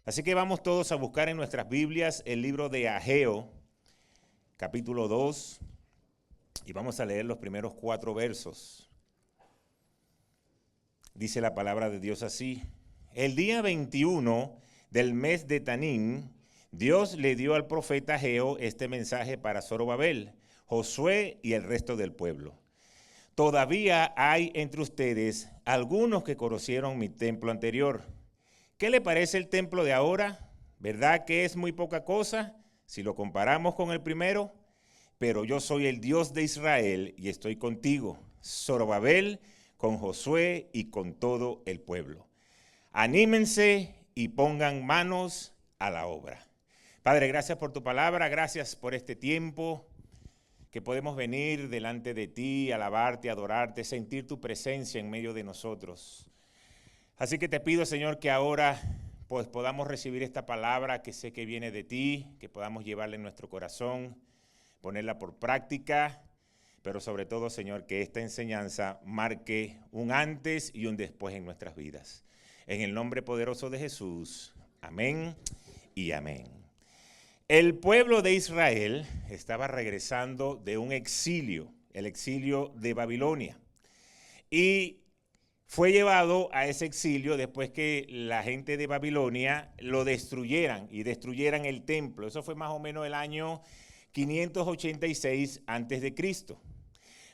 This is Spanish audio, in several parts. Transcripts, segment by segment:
Así que vamos todos a buscar en nuestras Biblias el libro de Ageo, capítulo 2, y vamos a leer los primeros 4 versos. Dice la palabra de Dios así: el día 21 del mes de Tanín, Dios le dio al profeta Ageo este mensaje para Zorobabel, Josué y el resto del pueblo. Todavía hay entre ustedes algunos que conocieron mi templo anterior. ¿Qué le parece el templo de ahora? ¿Verdad que es muy poca cosa si lo comparamos con el primero? Pero yo soy el Dios de Israel y estoy contigo, Zorobabel, con Josué y con todo el pueblo. Anímense y pongan manos a la obra. Padre, gracias por tu palabra, gracias por este tiempo que podemos venir delante de ti, alabarte, adorarte, sentir tu presencia en medio de nosotros. Así que te pido, Señor, que ahora pues podamos recibir esta palabra que sé que viene de ti, que podamos llevarla en nuestro corazón, ponerla por práctica, pero sobre todo, Señor, que esta enseñanza marque un antes y un después en nuestras vidas. En el nombre poderoso de Jesús, amén y amén. El pueblo de Israel estaba regresando de un exilio, el exilio de Babilonia, y fue llevado a ese exilio después que la gente de Babilonia lo destruyeran el templo. Eso fue más o menos el año 586 a.C.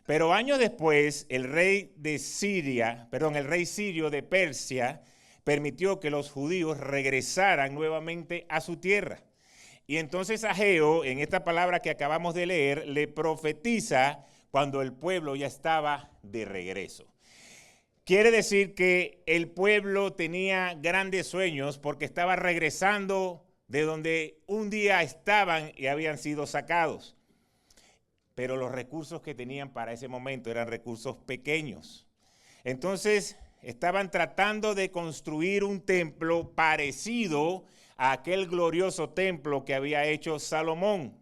Pero años después, el rey sirio de Persia permitió que los judíos regresaran nuevamente a su tierra. Y entonces Ageo, en esta palabra que acabamos de leer, le profetiza cuando el pueblo ya estaba de regreso. Quiere decir que el pueblo tenía grandes sueños porque estaba regresando de donde un día estaban y habían sido sacados. Pero los recursos que tenían para ese momento eran recursos pequeños. Entonces estaban tratando de construir un templo parecido a aquel glorioso templo que había hecho Salomón.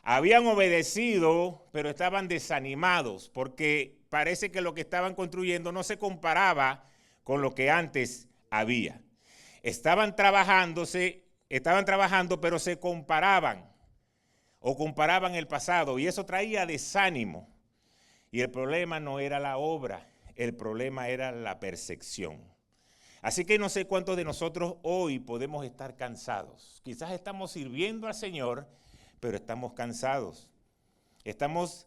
Habían obedecido, pero estaban desanimados porque parece que lo que estaban construyendo no se comparaba con lo que antes había. Estaban trabajando, pero se comparaban el pasado, y eso traía desánimo. Y el problema no era la obra, el problema era la percepción. Así que no sé cuántos de nosotros hoy podemos estar cansados. Quizás estamos sirviendo al Señor, pero estamos cansados. Estamos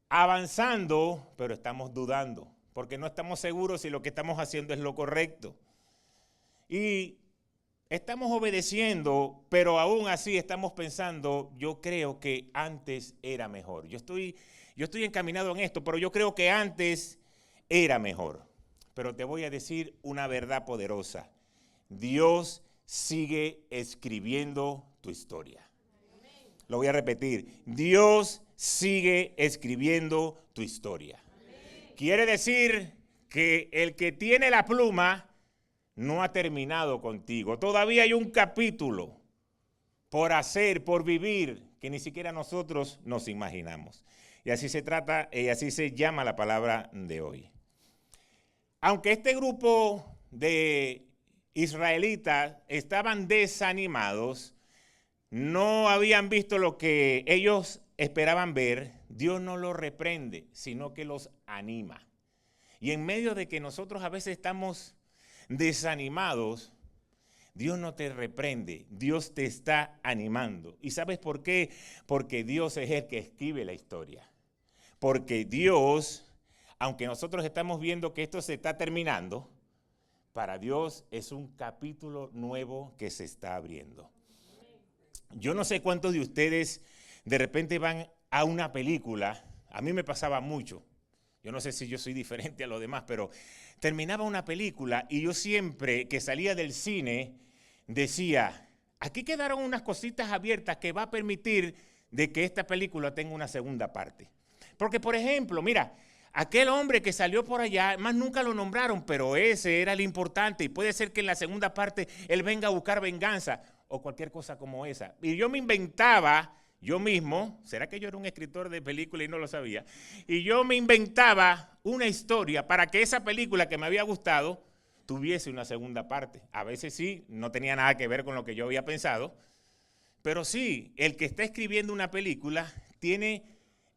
avanzando, pero estamos dudando, porque no estamos seguros si lo que estamos haciendo es lo correcto. Y estamos obedeciendo, pero aún así estamos pensando, yo creo que antes era mejor. Yo estoy encaminado en esto, pero yo creo que antes era mejor. Pero te voy a decir una verdad poderosa. Dios sigue escribiendo tu historia. Lo voy a repetir. Dios sigue escribiendo tu historia. Quiere decir que el que tiene la pluma no ha terminado contigo. Todavía hay un capítulo por hacer, por vivir, que ni siquiera nosotros nos imaginamos. Y así se trata, y así se llama la palabra de hoy. Aunque este grupo de israelitas estaban desanimados, no habían visto lo que ellos esperaban ver, Dios no los reprende, sino que los anima. Y en medio de que nosotros a veces estamos desanimados, Dios no te reprende, Dios te está animando. ¿Y sabes por qué? Porque Dios es el que escribe la historia. Porque Dios, aunque nosotros estamos viendo que esto se está terminando, para Dios es un capítulo nuevo que se está abriendo. Yo no sé cuántos de ustedes de repente van a una película. A mí me pasaba mucho. Yo no sé si yo soy diferente a los demás, pero terminaba una película y yo siempre que salía del cine decía, aquí quedaron unas cositas abiertas que va a permitir de que esta película tenga una segunda parte. Porque, por ejemplo, mira, aquel hombre que salió por allá, más nunca lo nombraron, pero ese era el importante y puede ser que en la segunda parte él venga a buscar venganza o cualquier cosa como esa. Y yo me inventaba, yo mismo, ¿será que yo era un escritor de película y no lo sabía? Y yo me inventaba una historia para que esa película que me había gustado tuviese una segunda parte. A veces sí, no tenía nada que ver con lo que yo había pensado, pero sí, el que está escribiendo una película tiene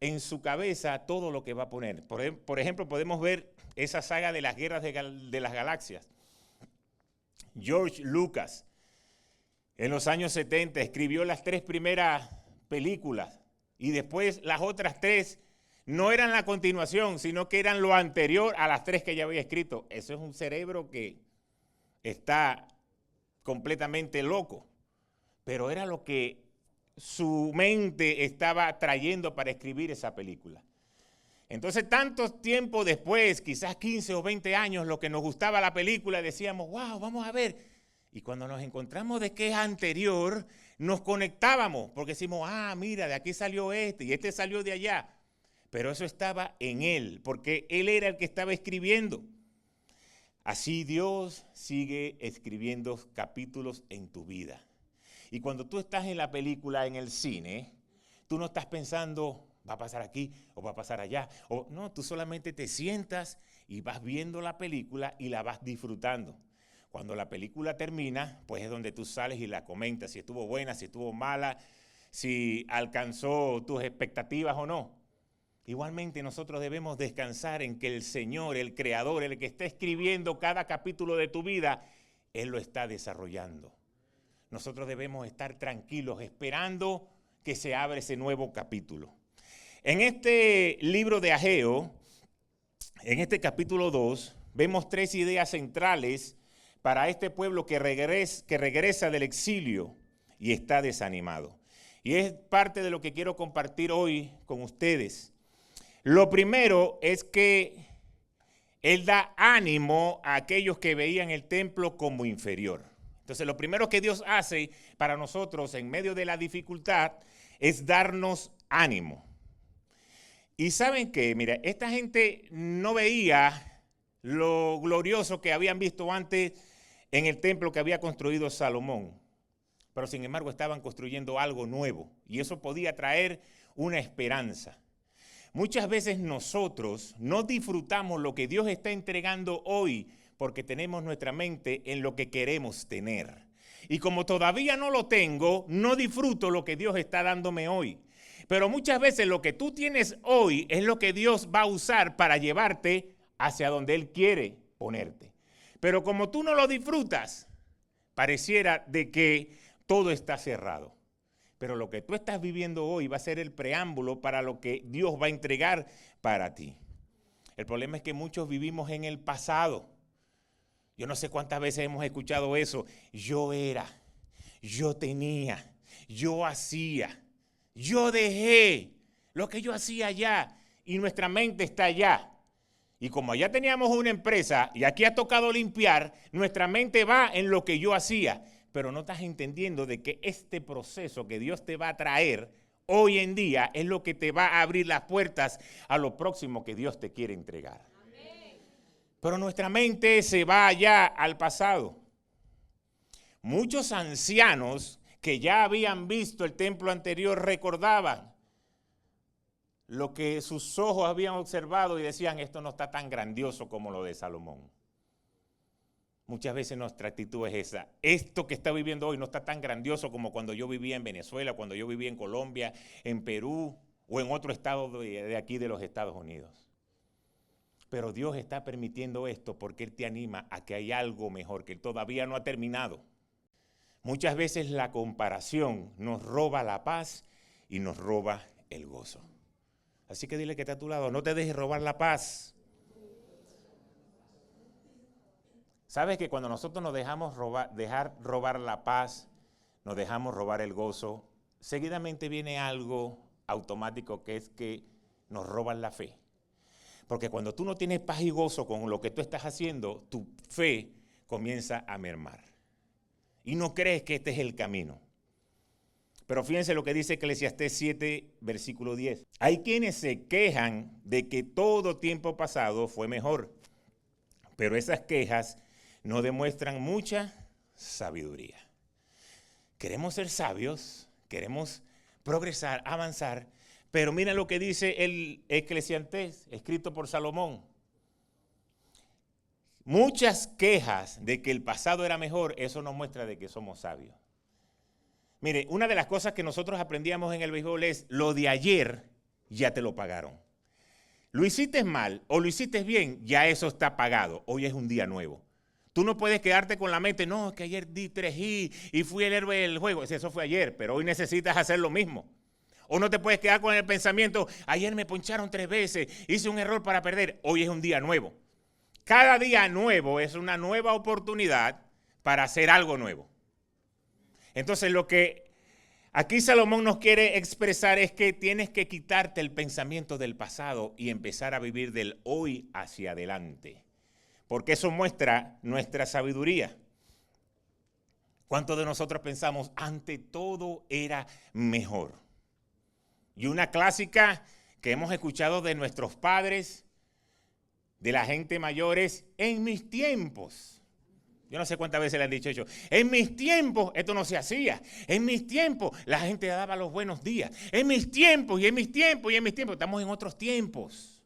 en su cabeza todo lo que va a poner. Por ejemplo, podemos ver esa saga de las guerras de las galaxias. George Lucas, en los años 70, escribió las 3 primeras películas y después las otras 3 no eran la continuación, sino que eran lo anterior a las 3 que ya había escrito. Eso es un cerebro que está completamente loco, pero era lo que su mente estaba trayendo para escribir esa película. Entonces, tanto tiempo después, quizás 15 o 20 años, lo que nos gustaba la película, decíamos, wow, vamos a ver. Y cuando nos encontramos de que es anterior, nos conectábamos, porque decimos, ah, mira, de aquí salió este y este salió de allá. Pero eso estaba en él, porque él era el que estaba escribiendo. Así Dios sigue escribiendo capítulos en tu vida. Y cuando tú estás en la película, en el cine, tú no estás pensando, va a pasar aquí o va a pasar allá. O no, tú solamente te sientas y vas viendo la película y la vas disfrutando. Cuando la película termina, pues es donde tú sales y la comentas, si estuvo buena, si estuvo mala, si alcanzó tus expectativas o no. Igualmente nosotros debemos descansar en que el Señor, el Creador, el que está escribiendo cada capítulo de tu vida, Él lo está desarrollando. Nosotros debemos estar tranquilos esperando que se abra ese nuevo capítulo. En este libro de Ageo, en este capítulo 2, vemos 3 ideas centrales para este pueblo que regresa del exilio y está desanimado. Y es parte de lo que quiero compartir hoy con ustedes. Lo primero es que Él da ánimo a aquellos que veían el templo como inferior. Entonces, lo primero que Dios hace para nosotros en medio de la dificultad es darnos ánimo. Y ¿saben qué? Mira, esta gente no veía lo glorioso que habían visto antes en el templo que había construido Salomón. Pero sin embargo estaban construyendo algo nuevo y eso podía traer una esperanza. Muchas veces nosotros no disfrutamos lo que Dios está entregando hoy porque tenemos nuestra mente en lo que queremos tener. Y como todavía no lo tengo, no disfruto lo que Dios está dándome hoy. Pero muchas veces lo que tú tienes hoy es lo que Dios va a usar para llevarte hacia donde Él quiere ponerte. Pero como tú no lo disfrutas, pareciera de que todo está cerrado. Pero lo que tú estás viviendo hoy va a ser el preámbulo para lo que Dios va a entregar para ti. El problema es que muchos vivimos en el pasado. Yo no sé cuántas veces hemos escuchado eso. Yo era, yo tenía, yo hacía, yo dejé lo que yo hacía allá y nuestra mente está allá. Y como allá teníamos una empresa y aquí ha tocado limpiar, nuestra mente va en lo que yo hacía. Pero no estás entendiendo de que este proceso que Dios te va a traer hoy en día es lo que te va a abrir las puertas a lo próximo que Dios te quiere entregar. Amén. Pero nuestra mente se va allá al pasado. Muchos ancianos que ya habían visto el templo anterior recordaban lo que sus ojos habían observado y decían, esto no está tan grandioso como lo de Salomón. Muchas veces nuestra actitud es esa. Esto que está viviendo hoy no está tan grandioso como cuando yo vivía en Venezuela, cuando yo vivía en Colombia, en Perú o en otro estado de aquí de los Estados Unidos. Pero Dios está permitiendo esto porque Él te anima a que hay algo mejor, que Él todavía no ha terminado. Muchas veces la comparación nos roba la paz y nos roba el gozo. Así que dile que está a tu lado, no te dejes robar la paz. ¿Sabes que cuando nosotros nos dejamos robar la paz, nos dejamos robar el gozo, seguidamente viene algo automático que es que nos roban la fe? Porque cuando tú no tienes paz y gozo con lo que tú estás haciendo, tu fe comienza a mermar. Y no crees que este es el camino. Pero fíjense lo que dice Eclesiastés 7, versículo 10. Hay quienes se quejan de que todo tiempo pasado fue mejor, pero esas quejas no demuestran mucha sabiduría. Queremos ser sabios, queremos progresar, avanzar, pero mira lo que dice el Eclesiastés, escrito por Salomón. muchas quejas de que el pasado era mejor, eso nos muestra de que somos sabios. Mire, una de las cosas que nosotros aprendíamos en el béisbol es lo de ayer ya te lo pagaron. Lo hiciste mal o lo hiciste bien, ya eso está pagado. Hoy es un día nuevo. Tú no puedes quedarte con la mente, no, que ayer di 3 hits y fui el héroe del juego. Eso fue ayer, pero hoy necesitas hacer lo mismo. O no te puedes quedar con el pensamiento, ayer me poncharon 3 veces, hice un error para perder. Hoy es un día nuevo. Cada día nuevo es una nueva oportunidad para hacer algo nuevo. Entonces lo que aquí Salomón nos quiere expresar es que tienes que quitarte el pensamiento del pasado y empezar a vivir del hoy hacia adelante. Porque eso muestra nuestra sabiduría. ¿Cuántos de nosotros pensamos, ante todo era mejor? Y una clásica que hemos escuchado de nuestros padres, de la gente mayores, en mis tiempos. Yo no sé cuántas veces le han dicho eso. En mis tiempos esto no se hacía. En mis tiempos la gente daba los buenos días. En mis tiempos y en mis tiempos y en mis tiempos. Estamos en otros tiempos.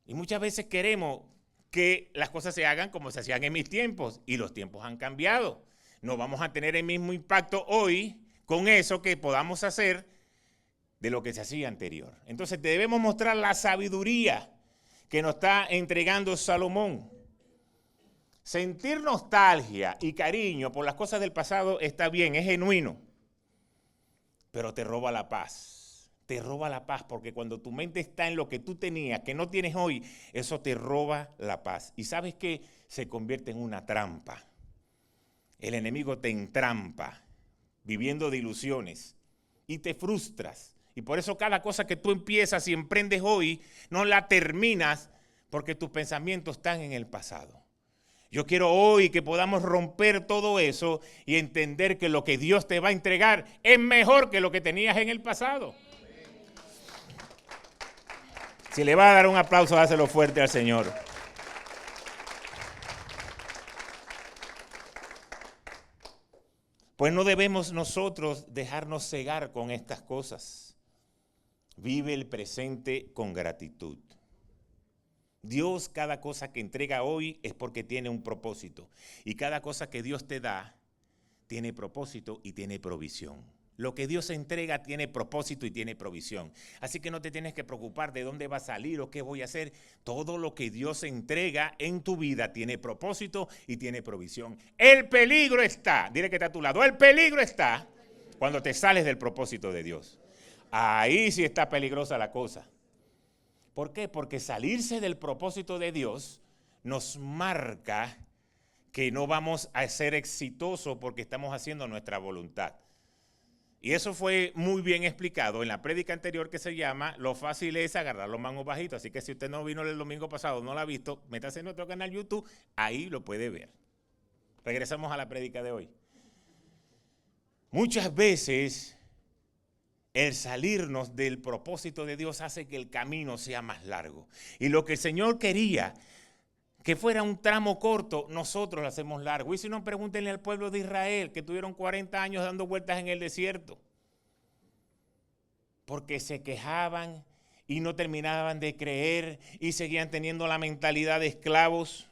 Y muchas veces queremos que las cosas se hagan como se hacían en mis tiempos. Y los tiempos han cambiado. No vamos a tener el mismo impacto hoy con eso que podamos hacer de lo que se hacía anterior. Entonces debemos mostrar la sabiduría que nos está entregando Salomón. Sentir nostalgia y cariño por las cosas del pasado está bien, es genuino, pero te roba la paz. Te roba la paz porque cuando tu mente está en lo que tú tenías, que no tienes hoy, eso te roba la paz. Y sabes que se convierte en una trampa. El enemigo te entrampa viviendo de ilusiones y te frustras. Y por eso cada cosa que tú empiezas y emprendes hoy, no la terminas porque tus pensamientos están en el pasado. Yo quiero hoy que podamos romper todo eso y entender que lo que Dios te va a entregar es mejor que lo que tenías en el pasado. Si le va a dar un aplauso, dáselo fuerte al Señor. Pues no debemos nosotros dejarnos cegar con estas cosas. Vive el presente con gratitud. Dios, cada cosa que entrega hoy es porque tiene un propósito. Y cada cosa que Dios te da tiene propósito y tiene provisión. Lo que Dios entrega tiene propósito y tiene provisión. Así que no te tienes que preocupar de dónde va a salir o qué voy a hacer. Todo lo que Dios entrega en tu vida tiene propósito y tiene provisión. El peligro está, dile que está a tu lado, el peligro está cuando te sales del propósito de Dios. Ahí sí está peligrosa la cosa. ¿Por qué? Porque salirse del propósito de Dios nos marca que no vamos a ser exitosos porque estamos haciendo nuestra voluntad. Y eso fue muy bien explicado en la prédica anterior que se llama Lo fácil es agarrar los mangos bajitos. Así que si usted no vino el domingo pasado, no lo ha visto, métase en nuestro canal YouTube, ahí lo puede ver. Regresamos a la prédica de hoy. Muchas veces el salirnos del propósito de Dios hace que el camino sea más largo. Y lo que el Señor quería que fuera un tramo corto, nosotros lo hacemos largo. Y si no, pregúntenle al pueblo de Israel, que tuvieron 40 años dando vueltas en el desierto. Porque se quejaban y no terminaban de creer y seguían teniendo la mentalidad de esclavos.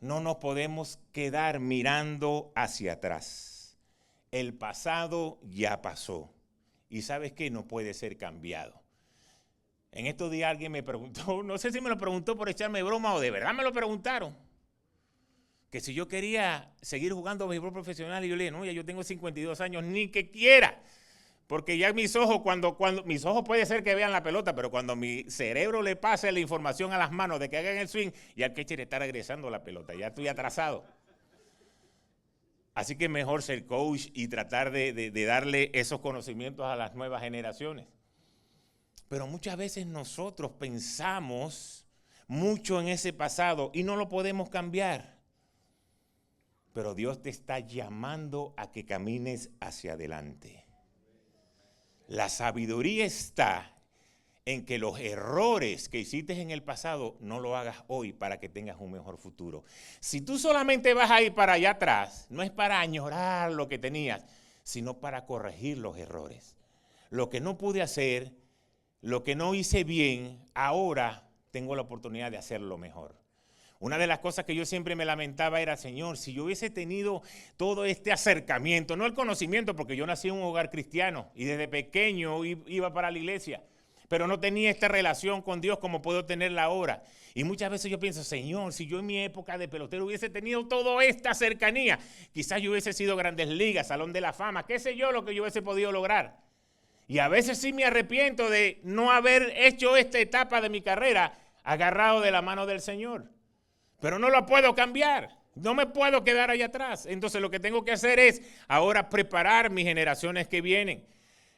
No nos podemos quedar mirando hacia atrás. El pasado ya pasó y ¿sabes qué? No puede ser cambiado. En estos días alguien me preguntó, no sé si me lo preguntó por echarme broma o de verdad me lo preguntaron, que si yo quería seguir jugando béisbol profesional y yo le dije, no, ya yo tengo 52 años, ni que quiera, porque ya mis ojos, cuando mis ojos puede ser que vean la pelota, pero cuando mi cerebro le pase la información a las manos de que hagan el swing, ya el catcher está regresando la pelota, ya estoy atrasado. Así que mejor ser coach y tratar de darle esos conocimientos a las nuevas generaciones. Pero muchas veces nosotros pensamos mucho en ese pasado y no lo podemos cambiar. Pero Dios te está llamando a que camines hacia adelante. La sabiduría está en que los errores que hiciste en el pasado no lo hagas hoy para que tengas un mejor futuro. Si tú solamente vas a ir para allá atrás, no es para añorar lo que tenías, sino para corregir los errores. Lo que no pude hacer, lo que no hice bien, ahora tengo la oportunidad de hacerlo mejor. Una de las cosas que yo siempre me lamentaba era, Señor, si yo hubiese tenido todo este acercamiento, no el conocimiento, porque yo nací en un hogar cristiano y desde pequeño iba para la iglesia, pero no tenía esta relación con Dios como puedo tenerla ahora. Y muchas veces yo pienso, Señor, si yo en mi época de pelotero hubiese tenido toda esta cercanía, quizás yo hubiese sido Grandes Ligas, Salón de la Fama, qué sé yo lo que yo hubiese podido lograr. Y a veces sí me arrepiento de no haber hecho esta etapa de mi carrera agarrado de la mano del Señor. Pero no lo puedo cambiar. No me puedo quedar allá atrás. Entonces lo que tengo que hacer es ahora preparar mis generaciones que vienen.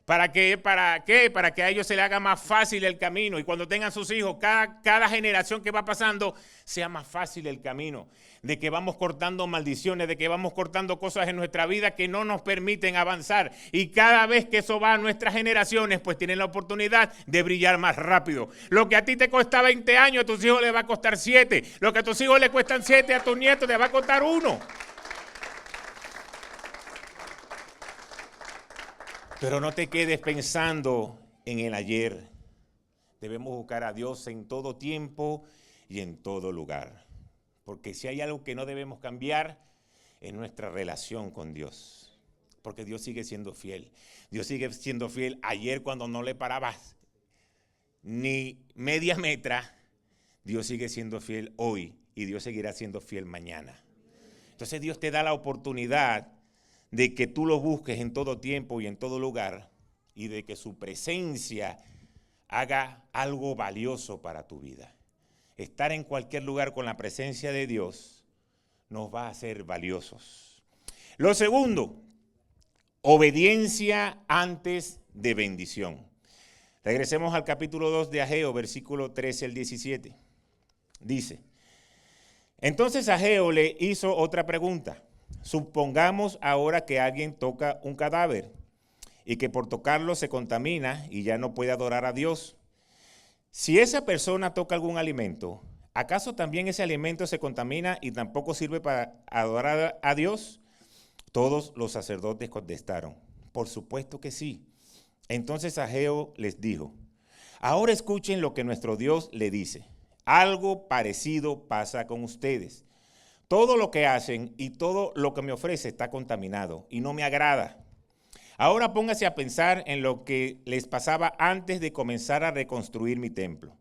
¿Para qué? ¿Para qué? Para que a ellos se les haga más fácil el camino. Y cuando tengan sus hijos, cada generación que va pasando, sea más fácil el camino. De que vamos cortando maldiciones, de que vamos cortando cosas en nuestra vida que no nos permiten avanzar. Y cada vez que eso va a nuestras generaciones, pues tienen la oportunidad de brillar más rápido. Lo que a ti te cuesta 20 años, a tus hijos les va a costar 7. Lo que a tus hijos le cuestan 7, a tus nietos les va a costar 1. Pero no te quedes pensando en el ayer. Debemos buscar a Dios en todo tiempo y en todo lugar. Porque si hay algo que no debemos cambiar, es nuestra relación con Dios. Porque Dios sigue siendo fiel. Dios sigue siendo fiel ayer cuando no le parabas ni media metra. Dios sigue siendo fiel hoy y Dios seguirá siendo fiel mañana. Entonces Dios te da la oportunidad de que tú lo busques en todo tiempo y en todo lugar y de que su presencia haga algo valioso para tu vida. Estar en cualquier lugar con la presencia de Dios nos va a hacer valiosos. Lo segundo, obediencia antes de bendición. Regresemos al capítulo 2 de Ageo, versículo 13 al 17. Dice, entonces Ageo le hizo otra pregunta. Supongamos ahora que alguien toca un cadáver y que por tocarlo se contamina y ya no puede adorar a Dios. Si esa persona toca algún alimento, ¿acaso también ese alimento se contamina y tampoco sirve para adorar a Dios? Todos los sacerdotes contestaron, por supuesto que sí. Entonces Ageo les dijo, ahora escuchen lo que nuestro Dios le dice. Algo parecido pasa con ustedes. Todo lo que hacen y todo lo que me ofrece está contaminado y no me agrada. Ahora póngase a pensar en lo que les pasaba antes de comenzar a reconstruir mi templo.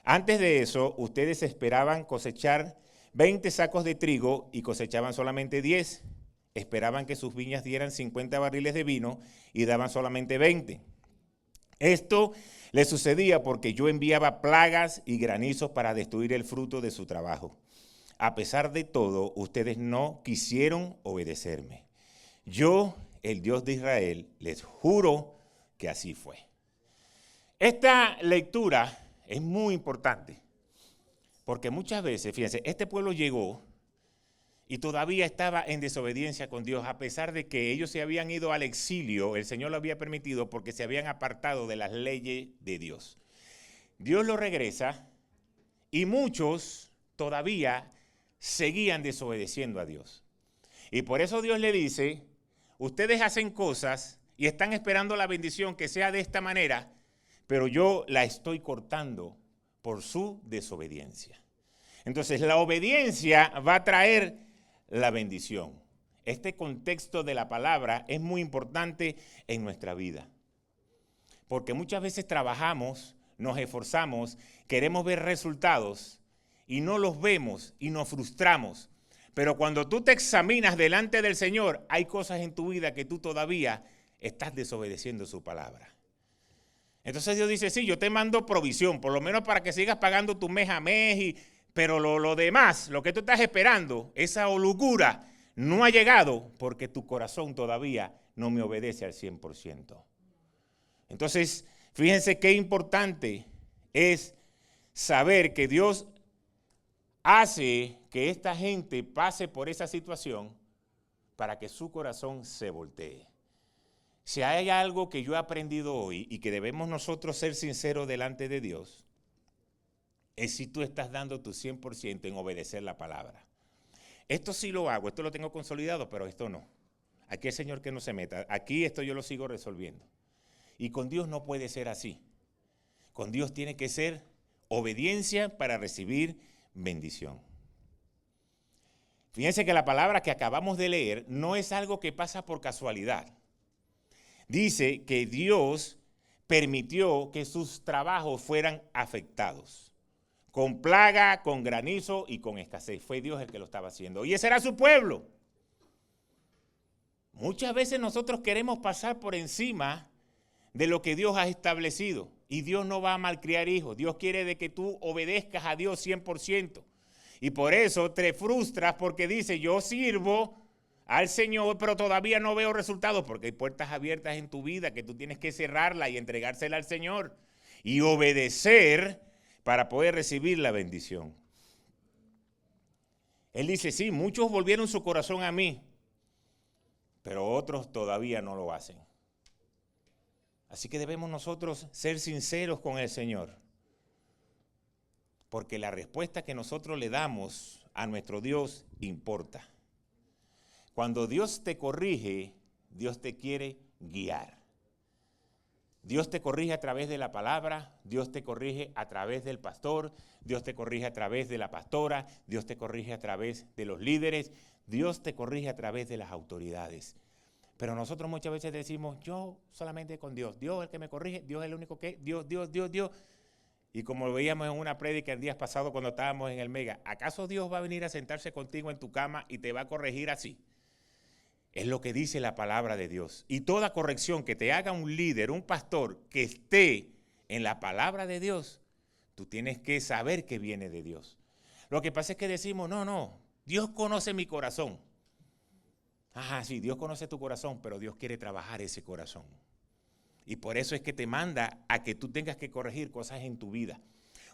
Antes de eso, ustedes esperaban cosechar 20 sacos de trigo y cosechaban solamente 10. Esperaban que sus viñas dieran 50 barriles de vino y daban solamente 20. Esto les sucedía porque yo enviaba plagas y granizos para destruir el fruto de su trabajo. A pesar de todo, ustedes no quisieron obedecerme. Yo, el Dios de Israel, les juro que así fue. Esta lectura es muy importante, porque muchas veces, fíjense, este pueblo llegó y todavía estaba en desobediencia con Dios, a pesar de que ellos se habían ido al exilio, el Señor lo había permitido porque se habían apartado de las leyes de Dios. Dios los regresa y muchos todavía seguían desobedeciendo a Dios. Y por eso Dios le dice, ustedes hacen cosas y están esperando la bendición que sea de esta manera, pero yo la estoy cortando por su desobediencia. Entonces la obediencia va a traer la bendición. Este contexto de la palabra es muy importante en nuestra vida. Porque muchas veces trabajamos, nos esforzamos, queremos ver resultados y no los vemos y nos frustramos. Pero cuando tú te examinas delante del Señor, hay cosas en tu vida que tú todavía estás desobedeciendo su palabra. Entonces Dios dice, sí, yo te mando provisión, por lo menos para que sigas pagando tu mes a mes, pero lo demás, lo que tú estás esperando, esa holgura no ha llegado porque tu corazón todavía no me obedece al 100%. Entonces, fíjense qué importante es saber que Dios hace que esta gente pase por esa situación para que su corazón se voltee. Si hay algo que yo he aprendido hoy y que debemos nosotros ser sinceros delante de Dios, es si tú estás dando tu 100% en obedecer la palabra. Esto sí lo hago, esto lo tengo consolidado, pero esto no. Aquí el Señor que no se meta, aquí esto yo lo sigo resolviendo. Y con Dios no puede ser así. Con Dios tiene que ser obediencia para recibir bendición. Fíjense que la palabra que acabamos de leer no es algo que pasa por casualidad. Dice que Dios permitió que sus trabajos fueran afectados, con plaga, con granizo y con escasez. Fue Dios el que lo estaba haciendo. Y ese era su pueblo. Muchas veces nosotros queremos pasar por encima de lo que Dios ha establecido. Y Dios no va a malcriar hijos. Dios quiere de que tú obedezcas a Dios 100%. Y por eso te frustras porque dice, yo sirvo al Señor, pero todavía no veo resultados, porque hay puertas abiertas en tu vida que tú tienes que cerrarla y entregársela al Señor y obedecer para poder recibir la bendición. Él dice, sí, muchos volvieron su corazón a mí, pero otros todavía no lo hacen. Así que debemos nosotros ser sinceros con el Señor, porque la respuesta que nosotros le damos a nuestro Dios importa. Cuando Dios te corrige, Dios te quiere guiar. Dios te corrige a través de la palabra, Dios te corrige a través del pastor, Dios te corrige a través de la pastora, Dios te corrige a través de los líderes, Dios te corrige a través de las autoridades. Pero nosotros muchas veces decimos, yo solamente con Dios, Dios es el que me corrige, Dios es el único que, Dios. Y como lo veíamos en una prédica el día pasado cuando estábamos en el Mega, ¿acaso Dios va a venir a sentarse contigo en tu cama y te va a corregir así? Es lo que dice la palabra de Dios. Y toda corrección que te haga un líder, un pastor, que esté en la palabra de Dios, tú tienes que saber que viene de Dios. Lo que pasa es que decimos, no, Dios conoce mi corazón. Ajá, sí, Dios conoce tu corazón, pero Dios quiere trabajar ese corazón. Y por eso es que te manda a que tú tengas que corregir cosas en tu vida.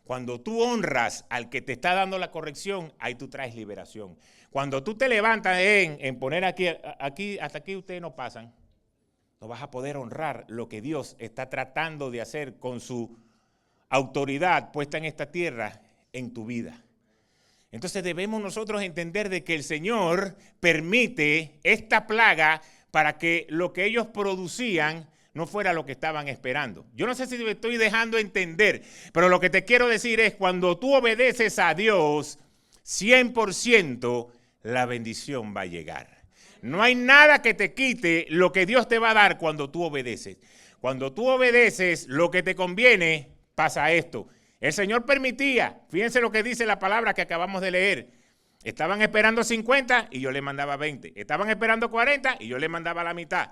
Cuando tú honras al que te está dando la corrección, ahí tú traes liberación. Cuando tú te levantas en poner aquí, hasta aquí ustedes no pasan, no vas a poder honrar lo que Dios está tratando de hacer con su autoridad puesta en esta tierra en tu vida. Entonces debemos nosotros entender de que el Señor permite esta plaga para que lo que ellos producían no fuera lo que estaban esperando. Yo no sé si me estoy dejando entender, pero lo que te quiero decir es, cuando tú obedeces a Dios, 100% la bendición va a llegar. No hay nada que te quite lo que Dios te va a dar cuando tú obedeces. Cuando tú obedeces lo que te conviene, pasa esto. El Señor permitía, fíjense lo que dice la palabra que acabamos de leer. Estaban esperando 50 y yo le mandaba 20. Estaban esperando 40 y yo le mandaba la mitad.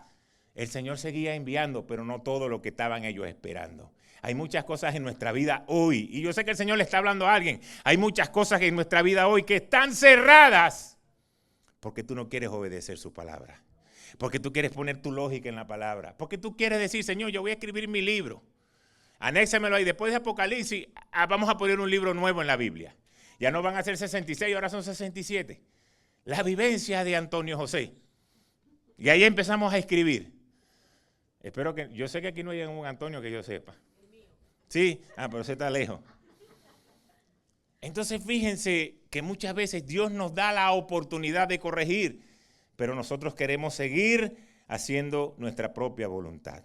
El Señor seguía enviando, pero no todo lo que estaban ellos esperando. Hay muchas cosas en nuestra vida hoy, y yo sé que el Señor le está hablando a alguien. Hay muchas cosas en nuestra vida hoy que están cerradas porque tú no quieres obedecer su palabra. Porque tú quieres poner tu lógica en la palabra. Porque tú quieres decir, Señor, yo voy a escribir mi libro. Anéxamelo ahí. Después de Apocalipsis, vamos a poner un libro nuevo en la Biblia. Ya no van a ser 66, ahora son 67. La vivencia de Antonio José. Y ahí empezamos a escribir. Espero que, yo sé que aquí no hay un Antonio que yo sepa. Sí, pero ese está lejos. Entonces fíjense que muchas veces Dios nos da la oportunidad de corregir, pero nosotros queremos seguir haciendo nuestra propia voluntad.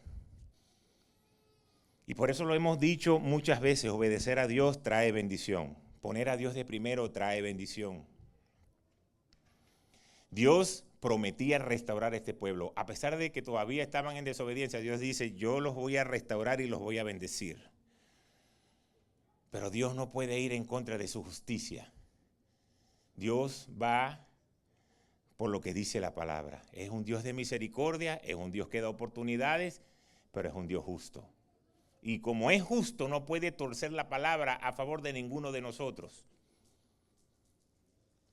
Y por eso lo hemos dicho muchas veces, obedecer a Dios trae bendición. Poner a Dios de primero trae bendición. Dios prometía restaurar este pueblo. A pesar de que todavía estaban en desobediencia, Dios dice, yo los voy a restaurar y los voy a bendecir. Pero Dios no puede ir en contra de su justicia. Dios va por lo que dice la palabra. Es un Dios de misericordia, es un Dios que da oportunidades, pero es un Dios justo. Y como es justo, no puede torcer la palabra a favor de ninguno de nosotros.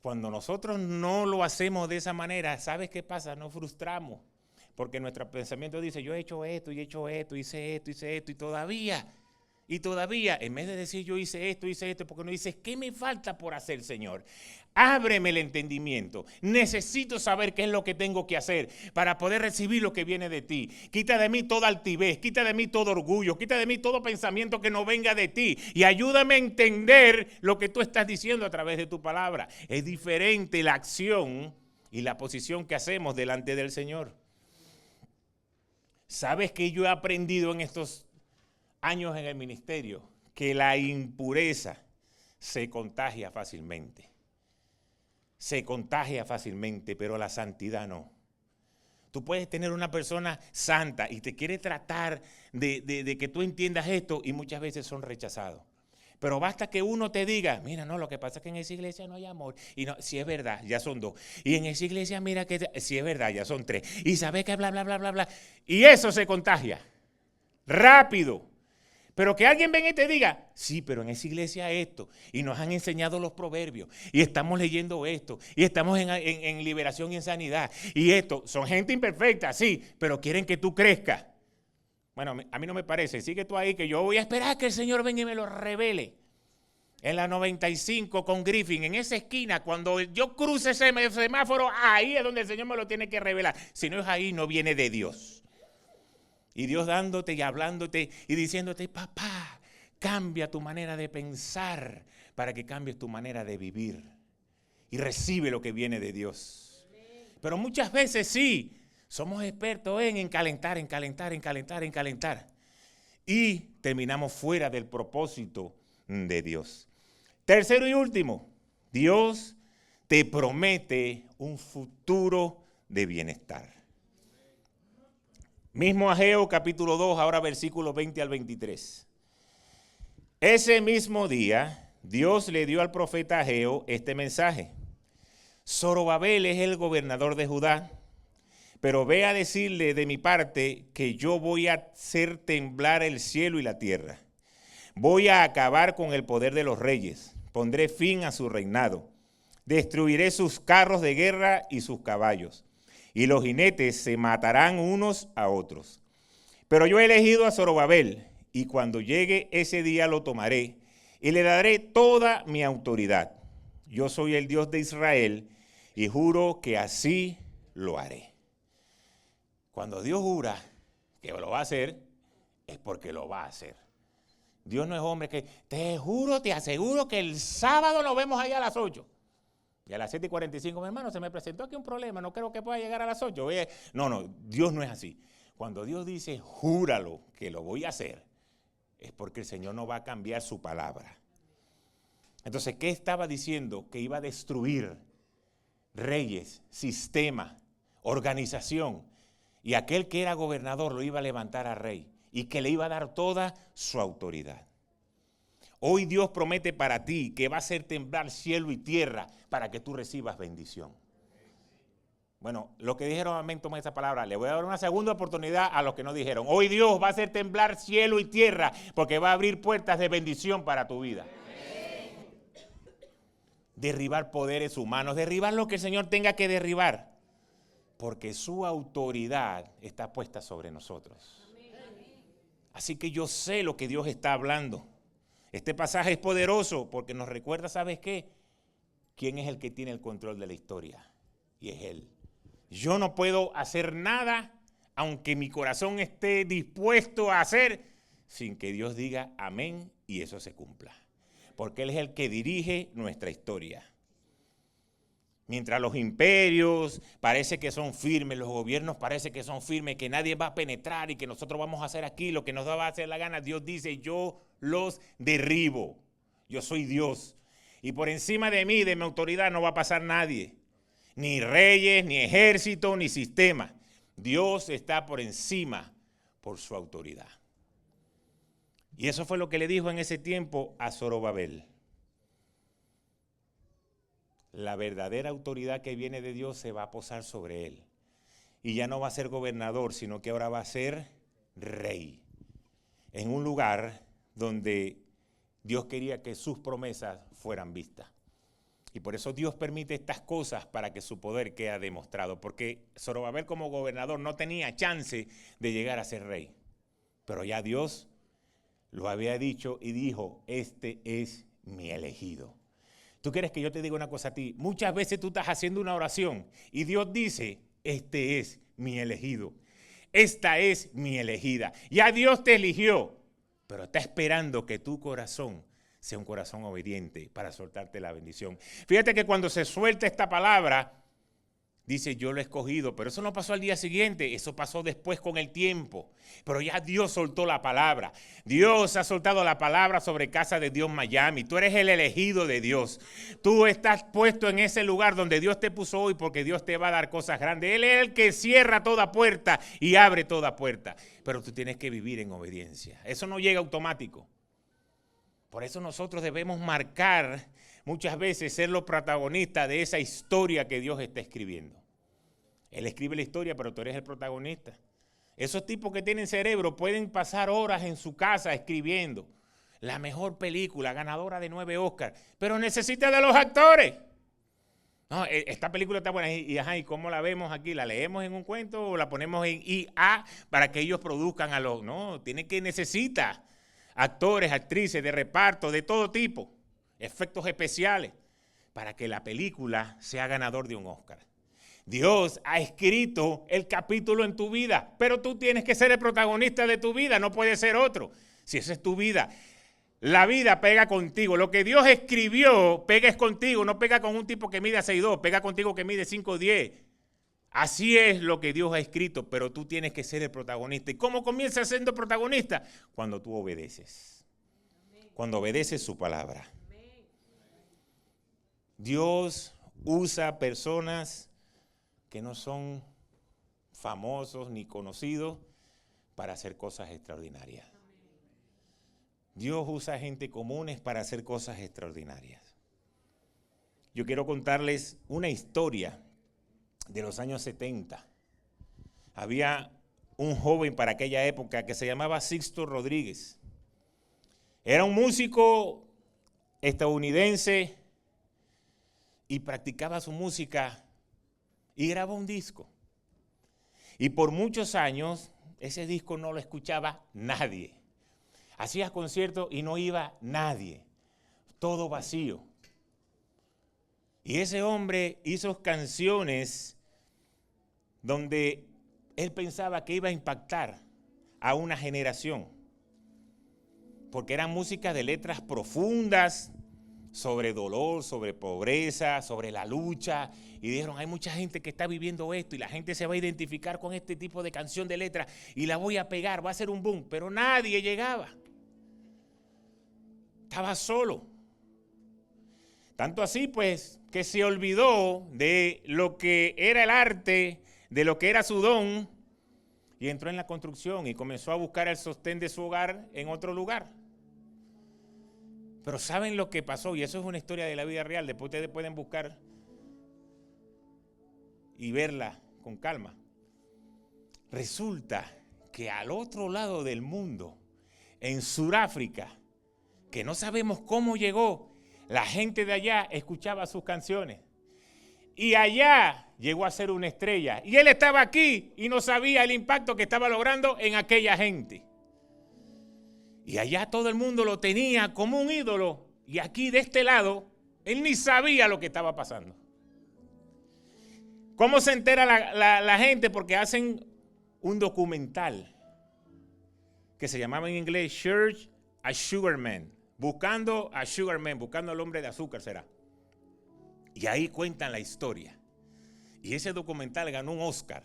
Cuando nosotros no lo hacemos de esa manera, ¿sabes qué pasa? Nos frustramos, porque nuestro pensamiento dice, yo he hecho esto, y he hecho esto, hice esto, y todavía, en vez de decir yo hice esto, porque no dices, ¿qué me falta por hacer, Señor? Ábreme el entendimiento. Necesito saber qué es lo que tengo que hacer para poder recibir lo que viene de ti. Quita de mí toda altivez, quita de mí todo orgullo, quita de mí todo pensamiento que no venga de ti y ayúdame a entender lo que tú estás diciendo a través de tu palabra. Es diferente la acción y la posición que hacemos delante del Señor. ¿Sabes que yo he aprendido en estos años en el ministerio? que la impureza se contagia fácilmente. Se contagia fácilmente, pero la santidad no. Tú puedes tener una persona santa y te quiere tratar de que tú entiendas esto y muchas veces son rechazados. Pero basta que uno te diga, mira, no, lo que pasa es que en esa iglesia no hay amor. Y no, si es verdad, ya son 2. Y en esa iglesia, mira que si es verdad, ya son 3. Y sabes que bla, bla, bla, bla, bla. Y eso se contagia. Rápido. Pero que alguien venga y te diga, sí, pero en esa iglesia esto, y nos han enseñado los proverbios, y estamos leyendo esto, y estamos en liberación y en sanidad, y esto, son gente imperfecta, sí, pero quieren que tú crezcas. Bueno, a mí no me parece, sigue tú ahí que yo voy a esperar que el Señor venga y me lo revele. En la 95 con Griffin, en esa esquina, cuando yo cruce ese semáforo, ahí es donde el Señor me lo tiene que revelar. Si no es ahí, no viene de Dios. Y Dios dándote y hablándote y diciéndote, papá, cambia tu manera de pensar para que cambies tu manera de vivir. Y recibe lo que viene de Dios. Pero muchas veces sí, somos expertos en calentar. Y terminamos fuera del propósito de Dios. Tercero y último, Dios te promete un futuro de bienestar. Mismo Ageo capítulo 2, ahora versículos 20 al 23. Ese mismo día, Dios le dio al profeta Ageo este mensaje. Zorobabel es el gobernador de Judá, pero ve a decirle de mi parte que yo voy a hacer temblar el cielo y la tierra. Voy a acabar con el poder de los reyes, pondré fin a su reinado, destruiré sus carros de guerra y sus caballos. Y los jinetes se matarán unos a otros. Pero yo he elegido a Zorobabel, y cuando llegue ese día lo tomaré, y le daré toda mi autoridad. Yo soy el Dios de Israel, y juro que así lo haré. Cuando Dios jura que lo va a hacer, es porque lo va a hacer. Dios no es hombre que, te juro, te aseguro que el sábado nos vemos ahí a las 8. Y a las 7:45, mi hermano, se me presentó aquí un problema, no creo que pueda llegar a las 8. No, Dios no es así. Cuando Dios dice, júralo que lo voy a hacer, es porque el Señor no va a cambiar su palabra. Entonces, ¿qué estaba diciendo? Que iba a destruir reyes, sistema, organización. Y aquel que era gobernador lo iba a levantar a rey y que le iba a dar toda su autoridad. Hoy Dios promete para ti que va a hacer temblar cielo y tierra para que tú recibas bendición. Bueno, los que dijeron amén, tomen esa palabra. Le voy a dar una segunda oportunidad a los que no dijeron. Hoy Dios va a hacer temblar cielo y tierra porque va a abrir puertas de bendición para tu vida. Derribar poderes humanos, derribar lo que el Señor tenga que derribar, porque su autoridad está puesta sobre nosotros. Así que yo sé lo que Dios está hablando. Este pasaje es poderoso porque nos recuerda, ¿sabes qué? ¿Quién es el que tiene el control de la historia? Y es Él. Yo no puedo hacer nada, aunque mi corazón esté dispuesto a hacer, sin que Dios diga amén y eso se cumpla. Porque Él es el que dirige nuestra historia. Mientras los imperios parece que son firmes, los gobiernos parece que son firmes, que nadie va a penetrar y que nosotros vamos a hacer aquí lo que nos va a hacer la gana, Dios dice, yo los derribo. Yo soy Dios. Y por encima de mí, de mi autoridad, no va a pasar nadie. Ni reyes, ni ejército, ni sistema. Dios está por encima por su autoridad. Y eso fue lo que le dijo en ese tiempo a Zorobabel. La verdadera autoridad que viene de Dios se va a posar sobre él. Y ya no va a ser gobernador, sino que ahora va a ser rey. En un lugar donde Dios quería que sus promesas fueran vistas. Y por eso Dios permite estas cosas para que su poder quede demostrado. Porque Zorobabel como gobernador no tenía chance de llegar a ser rey. Pero ya Dios lo había dicho y dijo, este es mi elegido. ¿Tú quieres que yo te diga una cosa a ti? Muchas veces tú estás haciendo una oración y Dios dice, este es mi elegido. Esta es mi elegida. Ya Dios te eligió, pero está esperando que tu corazón sea un corazón obediente para soltarte la bendición. Fíjate que cuando se suelta esta palabra, dice, yo lo he escogido, pero eso no pasó al día siguiente, eso pasó después con el tiempo. Pero ya Dios soltó la palabra. Dios ha soltado la palabra sobre Casa de Dios Miami. Tú eres el elegido de Dios. Tú estás puesto en ese lugar donde Dios te puso hoy porque Dios te va a dar cosas grandes. Él es el que cierra toda puerta y abre toda puerta. Pero tú tienes que vivir en obediencia. Eso no llega automático. Por eso nosotros debemos marcar muchas veces ser los protagonistas de esa historia que Dios está escribiendo. Él escribe la historia, pero tú eres el protagonista. Esos tipos que tienen cerebro pueden pasar horas en su casa escribiendo la mejor película, ganadora de 9 Oscars, pero necesita de los actores. No, esta película está buena. ¿Y cómo la vemos aquí? ¿La leemos en un cuento o la ponemos en IA para que ellos produzcan a los? No, necesita actores, actrices de reparto, de todo tipo, efectos especiales, para que la película sea ganador de un Oscar. Dios ha escrito el capítulo en tu vida, pero tú tienes que ser el protagonista de tu vida, no puede ser otro. Si esa es tu vida, la vida pega contigo. Lo que Dios escribió, pega es contigo, no pega con un tipo que mide 6'2", pega contigo que mide 5'10". Así es lo que Dios ha escrito, pero tú tienes que ser el protagonista. ¿Y cómo comienzas siendo protagonista? Cuando tú obedeces. Cuando obedeces su palabra. Dios usa personas que no son famosos ni conocidos para hacer cosas extraordinarias. Dios usa gente comunes para hacer cosas extraordinarias. Yo quiero contarles una historia de los años 70. Había un joven para aquella época que se llamaba Sixto Rodríguez. Era un músico estadounidense y practicaba su música y grabó un disco. Y por muchos años ese disco no lo escuchaba nadie. Hacía conciertos y no iba nadie. Todo vacío. Y ese hombre hizo canciones donde él pensaba que iba a impactar a una generación. Porque eran músicas de letras profundas, sobre dolor, sobre pobreza, sobre la lucha. Y dijeron, hay mucha gente que está viviendo esto y la gente se va a identificar con este tipo de canción de letras y la voy a pegar, va a ser un boom. Pero nadie llegaba. Estaba solo. Tanto así, pues, que se olvidó de lo que era el arte, de lo que era su don, y entró en la construcción y comenzó a buscar el sostén de su hogar en otro lugar. Pero ¿saben lo que pasó? Y eso es una historia de la vida real. Después ustedes pueden buscar y verla con calma. Resulta que al otro lado del mundo, en Sudáfrica, que no sabemos cómo llegó, la gente de allá escuchaba sus canciones. Y allá llegó a ser una estrella. Y él estaba aquí y no sabía el impacto que estaba logrando en aquella gente. Y allá todo el mundo lo tenía como un ídolo. Y aquí de este lado, él ni sabía lo que estaba pasando. ¿Cómo se entera la gente? Porque hacen un documental que se llamaba en inglés Search a Sugar Man. Buscando a Sugar Man, buscando al hombre de azúcar será. Y ahí cuentan la historia. Y ese documental ganó un Oscar.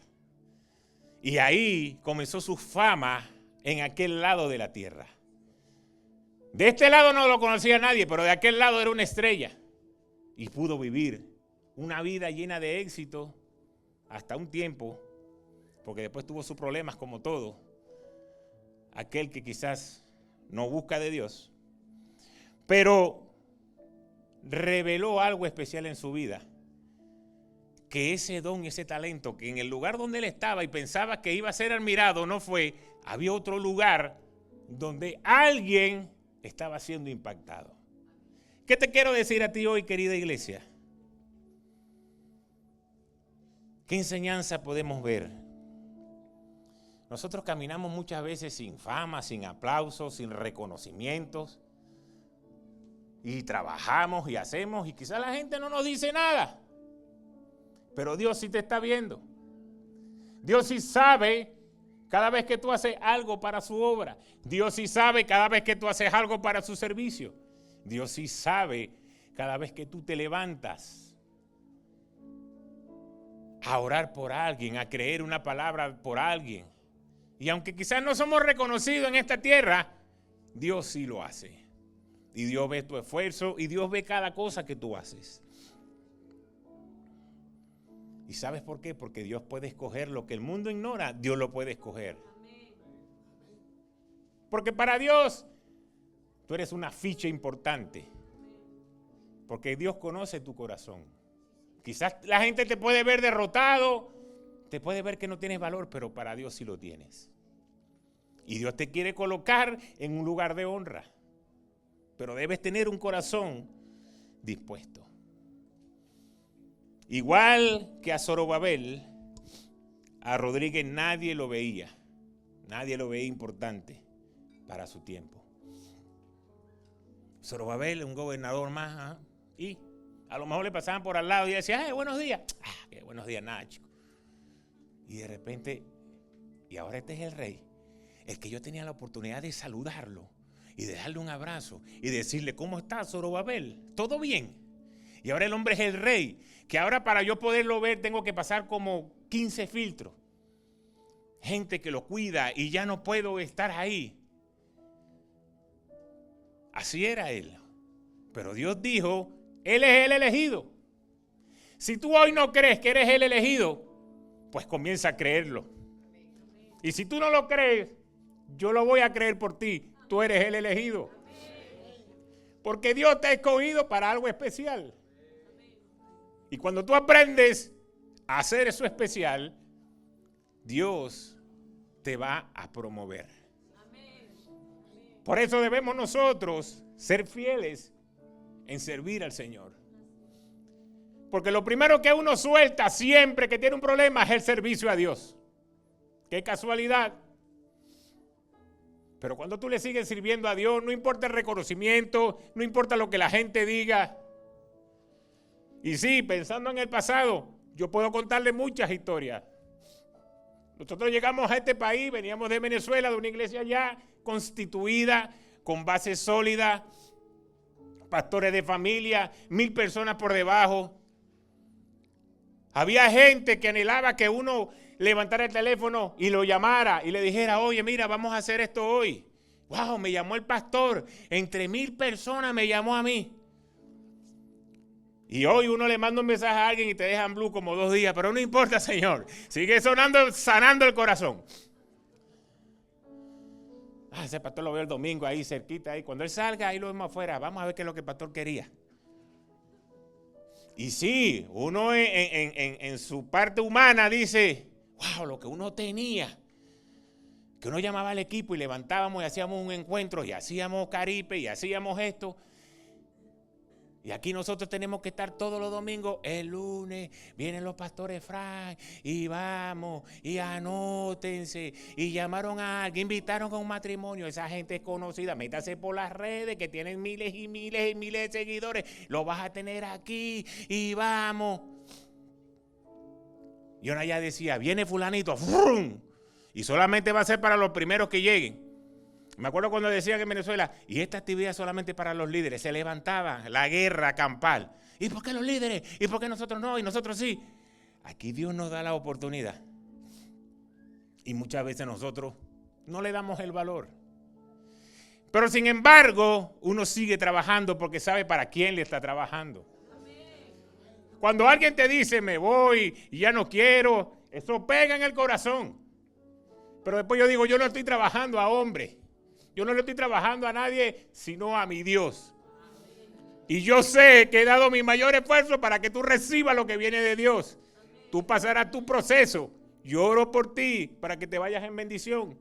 Y ahí comenzó su fama en aquel lado de la tierra. De este lado no lo conocía nadie, pero de aquel lado era una estrella. Y pudo vivir una vida llena de éxito hasta un tiempo, porque después tuvo sus problemas como todo. Aquel que quizás no busca de Dios, pero reveló algo especial en su vida. Que ese don, ese talento, que en el lugar donde él estaba y pensaba que iba a ser admirado, no fue. Había otro lugar donde alguien estaba siendo impactado. ¿Qué te quiero decir a ti hoy, querida iglesia? ¿Qué enseñanza podemos ver? Nosotros caminamos muchas veces sin fama, sin aplausos, sin reconocimientos. Y trabajamos y hacemos y quizás la gente no nos dice nada. Pero Dios sí te está viendo. Dios sí sabe cada vez que tú haces algo para su obra. Dios sí sabe cada vez que tú haces algo para su servicio. Dios sí sabe cada vez que tú te levantas a orar por alguien, a creer una palabra por alguien. Y aunque quizás no somos reconocidos en esta tierra, Dios sí lo hace. Y Dios ve tu esfuerzo y Dios ve cada cosa que tú haces. ¿Y sabes por qué? Porque Dios puede escoger lo que el mundo ignora, Dios lo puede escoger. Porque para Dios tú eres una ficha importante. Porque Dios conoce tu corazón. Quizás la gente te puede ver derrotado, te puede ver que no tienes valor, pero para Dios sí lo tienes. Y Dios te quiere colocar en un lugar de honra. Pero debes tener un corazón dispuesto. Igual que a Zorobabel, a Rodríguez nadie lo veía. Nadie lo veía importante para su tiempo. Zorobabel, un gobernador más, y a lo mejor le pasaban por al lado y decía, buenos días. Qué buenos días, nada, chico. Y de repente, y ahora este es el rey, el que yo tenía la oportunidad de saludarlo y de darle un abrazo y decirle, ¿cómo estás, Zorobabel? ¿Todo bien? Y ahora el hombre es el rey, que ahora para yo poderlo ver tengo que pasar como 15 filtros. Gente que lo cuida y ya no puedo estar ahí. Así era él. Pero Dios dijo, él es el elegido. Si tú hoy no crees que eres el elegido, pues comienza a creerlo. Y si tú no lo crees, yo lo voy a creer por ti. Tú eres el elegido. Porque Dios te ha escogido para algo especial. Y cuando tú aprendes a hacer eso especial, Dios te va a promover. Por eso debemos nosotros ser fieles en servir al Señor. Porque lo primero que uno suelta siempre que tiene un problema es el servicio a Dios. Qué casualidad. Pero cuando tú le sigues sirviendo a Dios, no importa el reconocimiento, no importa lo que la gente diga. Y sí, pensando en el pasado, yo puedo contarle muchas historias. Nosotros llegamos a este país, veníamos de Venezuela, de una iglesia ya constituida, con base sólida, pastores de familia, 1000 personas por debajo. Había gente que anhelaba que uno levantara el teléfono y lo llamara y le dijera, oye, mira, vamos a hacer esto hoy. Wow, me llamó el pastor, entre 1000 personas me llamó a mí. Y hoy uno le manda un mensaje a alguien y te dejan blue como 2 días, pero no importa, Señor. Sigue sonando, sanando el corazón. Ese pastor lo veo el domingo ahí cerquita. Ahí. Cuando él salga, ahí lo vemos afuera. Vamos a ver qué es lo que el pastor quería. Y sí, uno en su parte humana dice, wow, lo que uno tenía. Que uno llamaba al equipo y levantábamos y hacíamos un encuentro y hacíamos caripe y hacíamos esto. Y aquí nosotros tenemos que estar todos los domingos. El lunes vienen los pastores Frank y vamos y anótense. Y llamaron a alguien, invitaron a un matrimonio. Esa gente es conocida. Métase por las redes que tienen miles y miles y miles de seguidores. Lo vas a tener aquí y vamos. Y una ya decía, viene fulanito. ¡Frum! Y solamente va a ser para los primeros que lleguen. Me acuerdo cuando decían en Venezuela, y esta actividad es solamente para los líderes. Se levantaba la guerra campal. ¿Y por qué los líderes? ¿Y por qué nosotros no? Y nosotros sí. Aquí Dios nos da la oportunidad. Y muchas veces nosotros no le damos el valor. Pero sin embargo, uno sigue trabajando porque sabe para quién le está trabajando. Cuando alguien te dice, me voy y ya no quiero, eso pega en el corazón. Pero después yo digo, yo no estoy trabajando a hombre. Yo no le estoy trabajando a nadie, sino a mi Dios. Y yo sé que he dado mi mayor esfuerzo para que tú recibas lo que viene de Dios. Tú pasarás tu proceso. Yo oro por ti para que te vayas en bendición.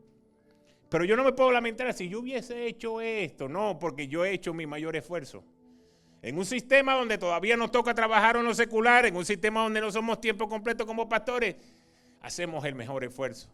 Pero yo no me puedo lamentar si yo hubiese hecho esto. No, porque yo he hecho mi mayor esfuerzo. En un sistema donde todavía nos toca trabajar en lo secular, en un sistema donde no somos tiempo completo como pastores, hacemos el mejor esfuerzo.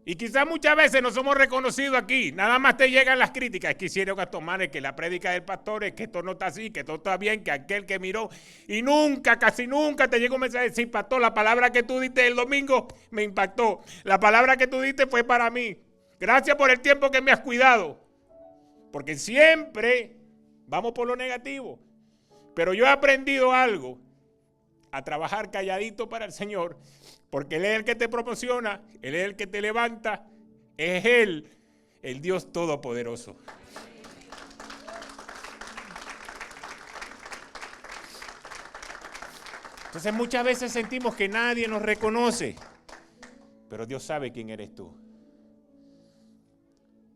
Y quizás muchas veces no somos reconocidos aquí. Nada más te llegan las críticas. Quisiera tomar que la prédica del pastor es que esto no está así, que todo está bien, que aquel que miró. Y nunca, casi nunca te llega un mensaje de decir, pastor, la palabra que tú diste el domingo me impactó. La palabra que tú diste fue para mí. Gracias por el tiempo que me has cuidado. Porque siempre vamos por lo negativo. Pero yo he aprendido algo. a trabajar calladito para el Señor, porque Él es el que te promociona, Él es el que te levanta, es Él, el Dios Todopoderoso. Entonces muchas veces sentimos que nadie nos reconoce, pero Dios sabe quién eres tú.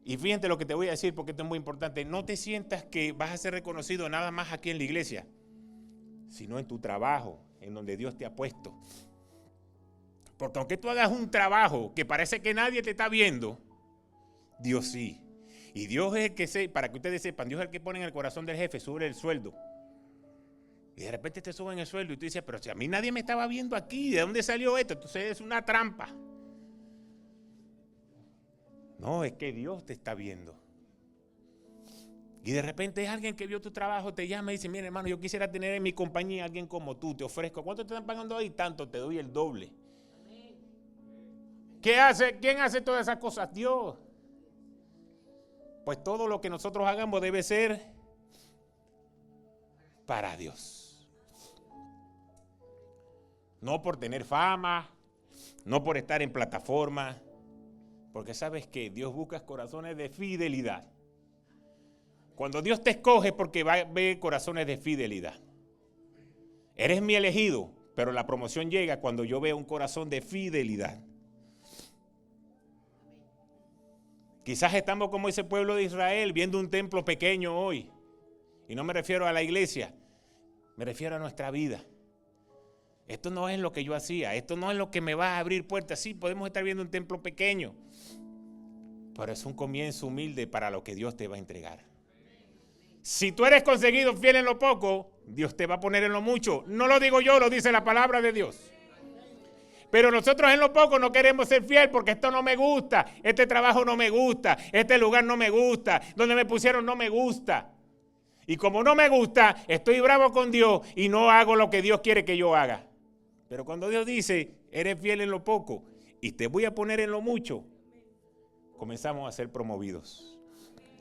Y fíjate lo que te voy a decir porque esto es muy importante. No te sientas que vas a ser reconocido nada más aquí en la iglesia, sino en tu trabajo, en donde Dios te ha puesto. Porque aunque tú hagas un trabajo que parece que nadie te está viendo, Dios sí. Y Dios es el que, para que ustedes sepan, Dios es el que pone en el corazón del jefe, sube el sueldo. Y de repente te suben el sueldo y tú dices, pero si a mí nadie me estaba viendo aquí, ¿de dónde salió esto? Entonces es una trampa. No, es que Dios te está viendo. Y de repente es alguien que vio tu trabajo, te llama y dice, mira hermano, yo quisiera tener en mi compañía a alguien como tú, te ofrezco. ¿Cuánto te están pagando ahí? Tanto, te doy el doble. ¿Qué hace? ¿Quién hace todas esas cosas? Dios. Pues todo lo que nosotros hagamos debe ser para Dios. No por tener fama, no por estar en plataforma, porque sabes que Dios busca corazones de fidelidad. Cuando Dios te escoge porque va a ver corazones de fidelidad. Eres mi elegido, pero la promoción llega cuando yo veo un corazón de fidelidad. Quizás estamos como ese pueblo de Israel viendo un templo pequeño hoy. Y no me refiero a la iglesia, me refiero a nuestra vida. Esto no es lo que yo hacía, esto no es lo que me va a abrir puertas. Sí, podemos estar viendo un templo pequeño, pero es un comienzo humilde para lo que Dios te va a entregar. Si tú eres conseguido fiel en lo poco, Dios te va a poner en lo mucho. No lo digo yo, lo dice la palabra de Dios. Pero nosotros en lo poco no queremos ser fiel porque esto no me gusta, este trabajo no me gusta, este lugar no me gusta, donde me pusieron no me gusta. Y como no me gusta, estoy bravo con Dios y no hago lo que Dios quiere que yo haga. Pero cuando Dios dice, eres fiel en lo poco y te voy a poner en lo mucho, comenzamos a ser promovidos.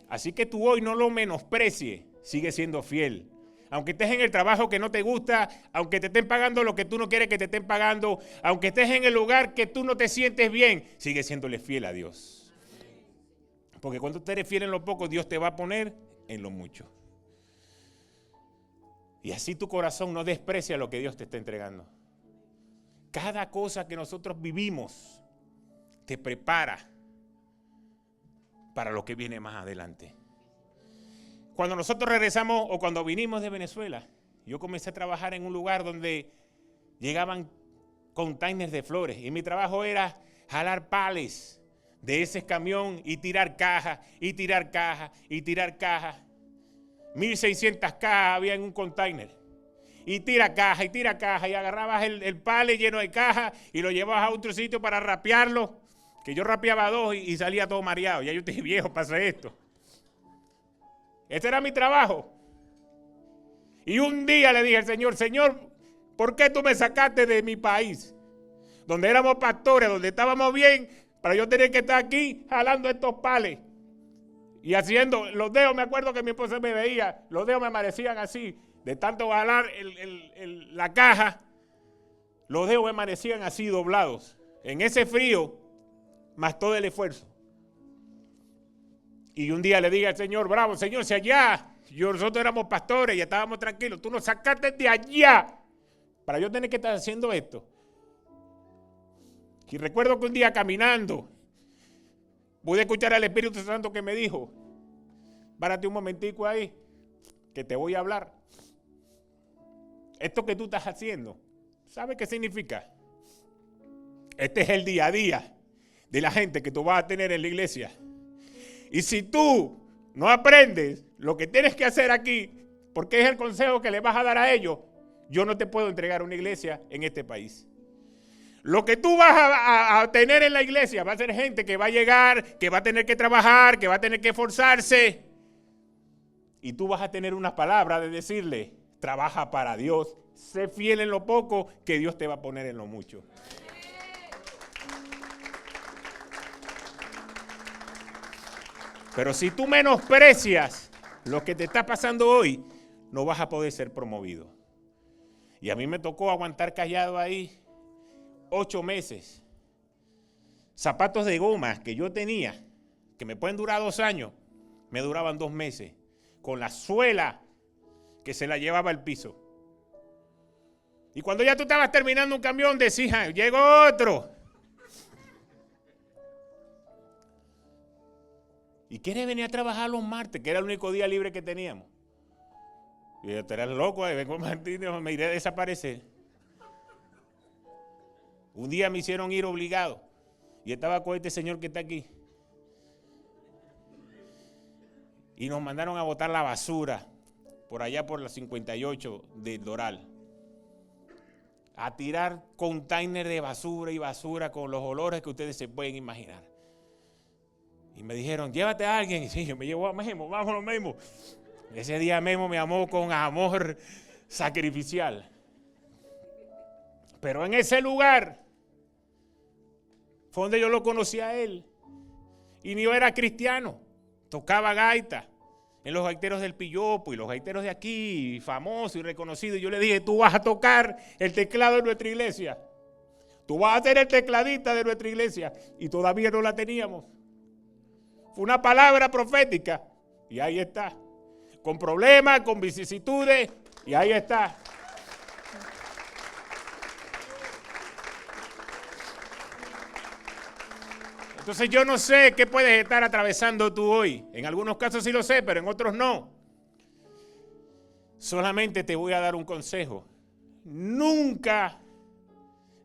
Así que tú hoy no lo menosprecies, sigue siendo fiel. Aunque estés en el trabajo que no te gusta, aunque te estén pagando lo que tú no quieres que te estén pagando, aunque estés en el lugar que tú no te sientes bien, sigue siéndole fiel a Dios. Porque cuando tú eres fiel en lo poco, Dios te va a poner en lo mucho. Y así tu corazón no desprecia lo que Dios te está entregando. Cada cosa que nosotros vivimos te prepara para lo que viene más adelante. Cuando nosotros regresamos o cuando vinimos de Venezuela, yo comencé a trabajar en un lugar donde llegaban containers de flores y mi trabajo era jalar pales de ese camión y tirar cajas, y tirar cajas, y tirar cajas. 1,600 cajas había en un container. Y tira caja, y agarrabas el pale lleno de cajas y lo llevabas a otro sitio para rapearlo, que yo rapeaba 2 y salía todo mareado. Ya yo estoy viejo para hacer esto. Este era mi trabajo. Y un día le dije al Señor, Señor, ¿por qué tú me sacaste de mi país? Donde éramos pastores, donde estábamos bien, para yo tener que estar aquí jalando estos pales. Y haciendo, los dedos, me acuerdo que mi esposa me veía, los dedos me amanecían así, de tanto jalar la caja, los dedos me amanecían así doblados. En ese frío, más todo el esfuerzo. Y un día le dije al Señor, bravo, Señor, si allá, nosotros éramos pastores y estábamos tranquilos, tú nos sacaste de allá para yo tener que estar haciendo esto. Y recuerdo que un día caminando, pude escuchar al Espíritu Santo que me dijo, párate un momentico ahí, que te voy a hablar. Esto que tú estás haciendo, ¿sabes qué significa? Este es el día a día de la gente que tú vas a tener en la iglesia. Y si tú no aprendes lo que tienes que hacer aquí, porque es el consejo que le vas a dar a ellos, yo no te puedo entregar una iglesia en este país. Lo que tú vas a tener en la iglesia va a ser gente que va a llegar, que va a tener que trabajar, que va a tener que esforzarse. Y tú vas a tener una palabra de decirle, trabaja para Dios, sé fiel en lo poco, que Dios te va a poner en lo mucho. Pero si tú menosprecias lo que te está pasando hoy, no vas a poder ser promovido. Y a mí me tocó aguantar callado ahí 8 meses. Zapatos de goma que yo tenía, que me pueden durar 2 años, me duraban 2 meses. Con la suela que se la llevaba al piso. Y cuando ya tú estabas terminando un camión, decías, llegó otro. ¿Y quién venía a trabajar los martes? Que era el único día libre que teníamos. Y yo, tú eras loco, vengo Martín, me iré a desaparecer. Un día me hicieron ir obligado. Y estaba con este señor que está aquí. Y nos mandaron a botar la basura por allá por la 58 del Doral. A tirar container de basura y basura con los olores que ustedes se pueden imaginar. Y me dijeron, llévate a alguien. Y sí, yo me llevo a Memo, vámonos Memo. Ese día Memo me amó con amor sacrificial. Pero en ese lugar fue donde yo lo conocí a él. Y ni yo era cristiano. Tocaba gaita en los gaiteros del Pillopo y los gaiteros de aquí, famosos y reconocidos. Y yo le dije, tú vas a tocar el teclado de nuestra iglesia. Tú vas a ser el tecladista de nuestra iglesia. Y todavía no la teníamos. Fue una palabra profética. Y ahí está. Con problemas, con vicisitudes. Y ahí está. Entonces yo no sé qué puedes estar atravesando tú hoy. En algunos casos sí lo sé, pero en otros no. Solamente te voy a dar un consejo. Nunca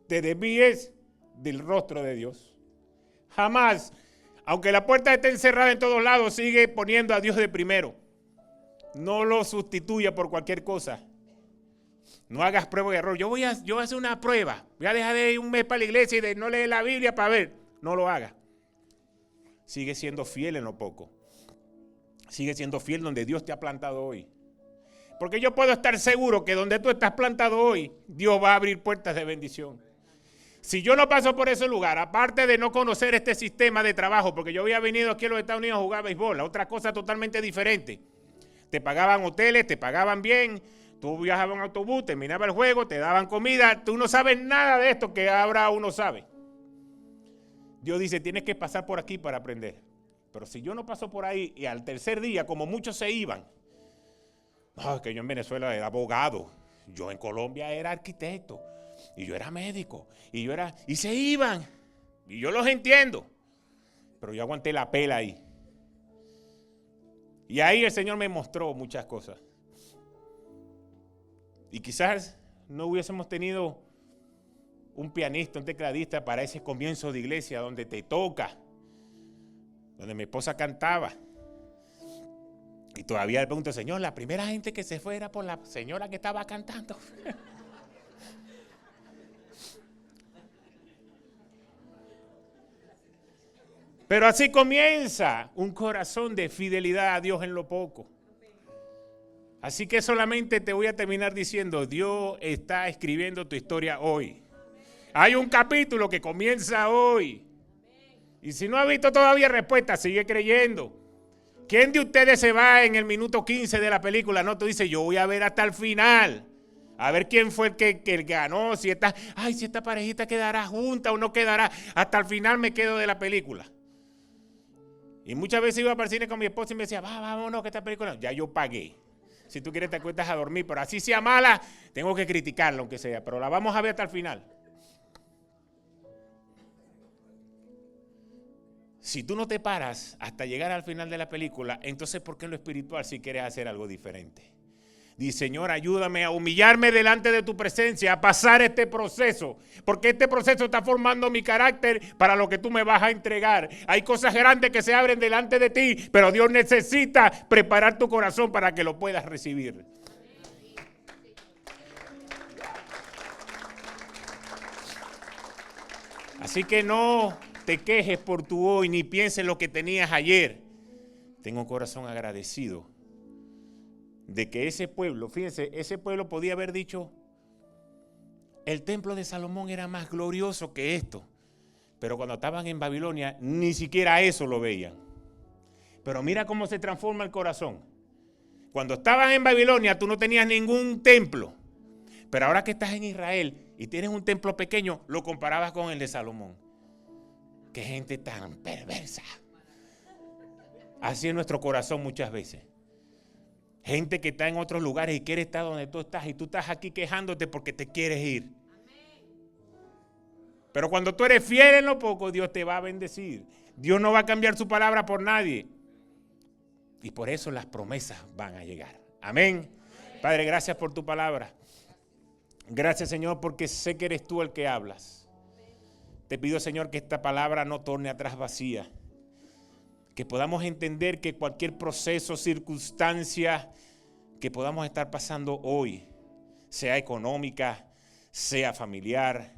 te desvíes del rostro de Dios. Jamás. Aunque la puerta esté encerrada en todos lados, sigue poniendo a Dios de primero. No lo sustituya por cualquier cosa. No hagas prueba y error. Yo voy a hacer una prueba. Voy a dejar de ir un mes para la iglesia y de no leer la Biblia para ver. No lo hagas. Sigue siendo fiel en lo poco. Sigue siendo fiel donde Dios te ha plantado hoy. Porque yo puedo estar seguro que donde tú estás plantado hoy, Dios va a abrir puertas de bendición. Si yo no paso por ese lugar, aparte de no conocer este sistema de trabajo, porque yo había venido aquí a los Estados Unidos a jugar béisbol, otra cosa totalmente diferente. Te pagaban hoteles, te pagaban bien, tú viajabas en autobús, terminaba el juego, te daban comida, tú no sabes nada de esto que ahora uno sabe. Dios dice, tienes que pasar por aquí para aprender. Pero si yo no paso por ahí y al tercer día, como muchos se iban, no, que yo en Venezuela era abogado, yo en Colombia era arquitecto, y yo era médico, y se iban, y yo los entiendo, pero yo aguanté la pela ahí. Y ahí el Señor me mostró muchas cosas. Y quizás no hubiésemos tenido un pianista, un tecladista para ese comienzo de iglesia donde te toca, donde mi esposa cantaba. Y todavía le pregunto, Señor, la primera gente que se fue era por la señora que estaba cantando. Pero así comienza un corazón de fidelidad a Dios en lo poco. Así que solamente te voy a terminar diciendo, Dios está escribiendo tu historia hoy. Hay un capítulo que comienza hoy. Y si no ha visto todavía respuesta, sigue creyendo. ¿Quién de ustedes se va en el minuto 15 de la película? No, tú dices, yo voy a ver hasta el final. A ver quién fue el que ganó, si esta parejita quedará junta o no quedará. Hasta el final me quedo de la película. Y muchas veces iba para el cine con mi esposa y me decía, vámonos, que esta película, ya yo pagué. Si tú quieres te acuestas a dormir, pero así sea mala, tengo que criticarla aunque sea, pero la vamos a ver hasta el final. Si tú no te paras hasta llegar al final de la película, entonces ¿por qué en lo espiritual si quieres hacer algo diferente? Dice, Señor, ayúdame a humillarme delante de tu presencia, a pasar este proceso, porque este proceso está formando mi carácter para lo que tú me vas a entregar. Hay cosas grandes que se abren delante de ti, pero Dios necesita preparar tu corazón para que lo puedas recibir. Así que no te quejes por tu hoy, ni pienses en lo que tenías ayer. Tengo un corazón agradecido de que ese pueblo, fíjense, ese pueblo podía haber dicho, el templo de Salomón era más glorioso que esto. Pero cuando estaban en Babilonia, ni siquiera eso lo veían. Pero mira cómo se transforma el corazón. Cuando estaban en Babilonia, tú no tenías ningún templo. Pero ahora que estás en Israel y tienes un templo pequeño, lo comparabas con el de Salomón. Qué gente tan perversa. Así es nuestro corazón muchas veces. Gente que está en otros lugares y quiere estar donde tú estás, y tú estás aquí quejándote porque te quieres ir. Pero cuando tú eres fiel en lo poco, Dios te va a bendecir. Dios no va a cambiar su palabra por nadie. Y por eso las promesas van a llegar. Amén. Padre, gracias por tu palabra. Gracias, Señor, porque sé que eres tú el que hablas. Te pido, Señor, que esta palabra no torne atrás vacía. Que podamos entender que cualquier proceso, circunstancia que podamos estar pasando hoy, sea económica, sea familiar,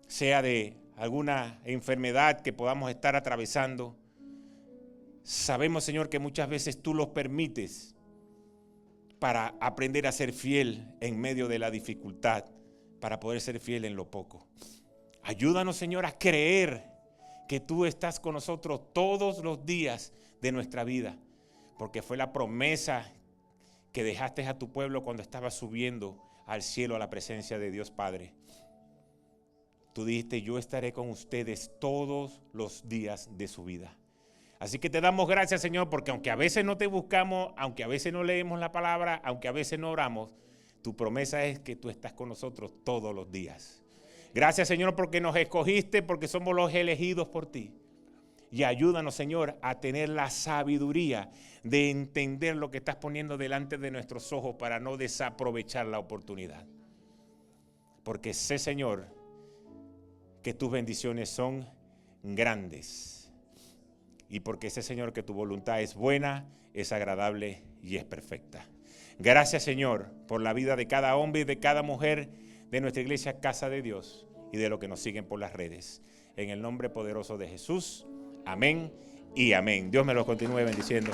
sea de alguna enfermedad que podamos estar atravesando, sabemos, Señor, que muchas veces tú los permites para aprender a ser fiel en medio de la dificultad, para poder ser fiel en lo poco. Ayúdanos, Señor, a creer que tú estás con nosotros todos los días de nuestra vida, porque fue la promesa que dejaste a tu pueblo cuando estabas subiendo al cielo a la presencia de Dios Padre. Tú dijiste, yo estaré con ustedes todos los días de su vida. Así que te damos gracias, Señor, porque aunque a veces no te buscamos, aunque a veces no leemos la palabra, aunque a veces no oramos, tu promesa es que tú estás con nosotros todos los días. Gracias, Señor, porque nos escogiste, porque somos los elegidos por ti. Y ayúdanos, Señor, a tener la sabiduría de entender lo que estás poniendo delante de nuestros ojos para no desaprovechar la oportunidad. Porque sé, Señor, que tus bendiciones son grandes. Y porque sé, Señor, que tu voluntad es buena, es agradable y es perfecta. Gracias, Señor, por la vida de cada hombre y de cada mujer de nuestra iglesia Casa de Dios y de los que nos siguen por las redes. En el nombre poderoso de Jesús, amén y amén. Dios me los continúe bendiciendo.